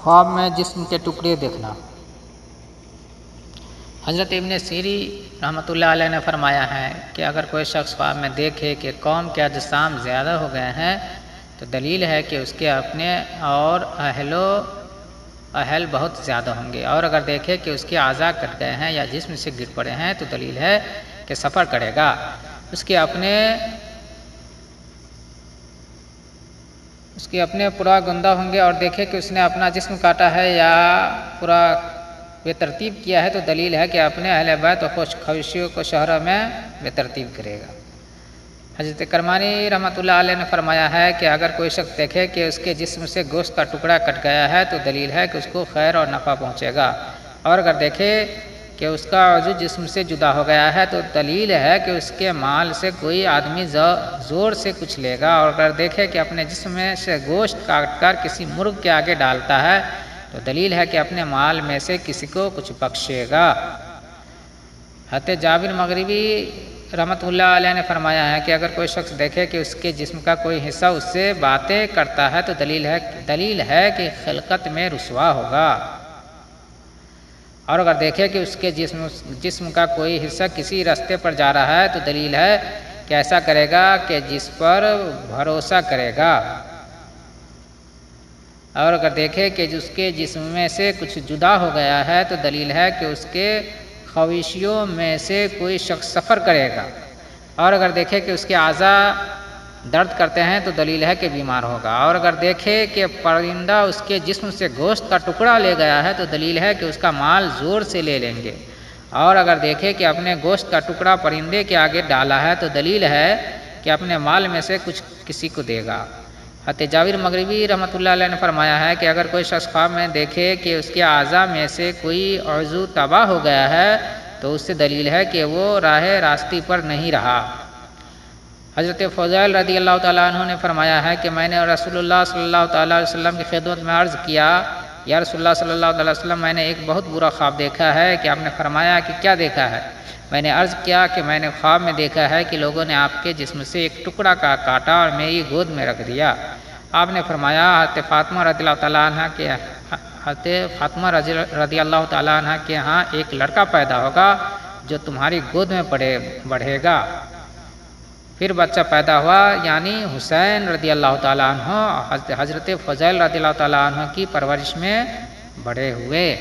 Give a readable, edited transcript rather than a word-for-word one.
خواب میں جسم کے ٹکڑے دیکھنا۔ حضرت ابن سیری رحمۃ اللہ علیہ نے فرمایا ہے کہ اگر کوئی شخص خواب میں دیکھے کہ قوم کے اجسام زیادہ ہو گئے ہیں تو دلیل ہے کہ اس کے اپنے اور اہل بہت زیادہ ہوں گے، اور اگر دیکھے کہ اس کے اعضاء کٹ گئے ہیں یا جسم سے گر پڑے ہیں تو دلیل ہے کہ سفر کرے گا۔ اس کے اپنے پورا گندا ہوں گے، اور دیکھے کہ اس نے اپنا جسم کاٹا ہے یا پورا بے ترتیب کیا ہے تو دلیل ہے کہ اپنے اہل بیت و خوشیوں کو شہروں میں بے ترتیب کرے گا۔ حضرت کرمانی رحمۃ اللہ علیہ نے فرمایا ہے کہ اگر کوئی شخص دیکھے کہ اس کے جسم سے گوشت کا ٹکڑا کٹ گیا ہے تو دلیل ہے کہ اس کو خیر اور نفع پہنچے گا، اور اگر دیکھے کہ اس کا عضو جسم سے جدا ہو گیا ہے تو دلیل ہے کہ اس کے مال سے کوئی آدمی زور سے کچھ لے گا، اور اگر دیکھے کہ اپنے جسم میں سے گوشت کاٹ کر کسی مرغ کے آگے ڈالتا ہے تو دلیل ہے کہ اپنے مال میں سے کسی کو کچھ بخشے گا۔ حضرت جابر مغربی رحمۃ اللہ علیہ نے فرمایا ہے کہ اگر کوئی شخص دیکھے کہ اس کے جسم کا کوئی حصہ اس سے باتیں کرتا ہے تو دلیل ہے کہ خلقت میں رسوا ہوگا، اور اگر دیکھے کہ اس کے جسم کا کوئی حصہ کسی راستے پر جا رہا ہے تو دلیل ہے کہ ایسا کرے گا کہ جس پر بھروسہ کرے گا، اور اگر دیکھے کہ اس کے جسم میں سے کچھ جدا ہو گیا ہے تو دلیل ہے کہ اس کے خویشیوں میں سے کوئی شخص سفر کرے گا، اور اگر دیکھے کہ اس کے اعضاء درد کرتے ہیں تو دلیل ہے کہ بیمار ہوگا، اور اگر دیکھے کہ پرندہ اس کے جسم سے گوشت کا ٹکڑا لے گیا ہے تو دلیل ہے کہ اس کا مال زور سے لے لیں گے، اور اگر دیکھے کہ اپنے گوشت کا ٹکڑا پرندے کے آگے ڈالا ہے تو دلیل ہے کہ اپنے مال میں سے کچھ کسی کو دے گا۔ حضرت جابر مغربی رحمۃ اللہ علیہ نے فرمایا ہے کہ اگر کوئی شخص خواب میں دیکھے کہ اس کے اعضاء میں سے کوئی عضو تباہ ہو گیا ہے تو اس سے دلیل ہے کہ وہ راستے پر نہیں رہا۔ حضرت فضیل رضی اللہ تعالیٰ عنہ نے فرمایا ہے کہ میں نے رسول اللہ صلی اللہ تعالیٰ علیہ وسلم کی خدمت میں عرض کیا، یا رسول اللہ صلی اللہ تعالیٰ علیہ وسلم میں نے ایک بہت برا خواب دیکھا ہے کہ آپ نے فرمایا کہ کیا دیکھا ہے؟ میں نے عرض کیا کہ میں نے خواب میں دیکھا ہے کہ لوگوں نے آپ کے جسم سے ایک ٹکڑا کاٹا اور میری گود میں رکھ دیا۔ آپ نے فرمایا حضرت فاطمہ رضی اللہ تعالیٰ عنہ کے ہاں ایک لڑکا پیدا ہوگا جو تمہاری گود میں بڑھے گا۔ پھر بچہ پیدا ہوا، یعنی حسین رضی اللہ تعالیٰ عنہ حضرت فضیل رضی اللہ تعالیٰ عنہ کی پرورش میں بڑے ہوئے۔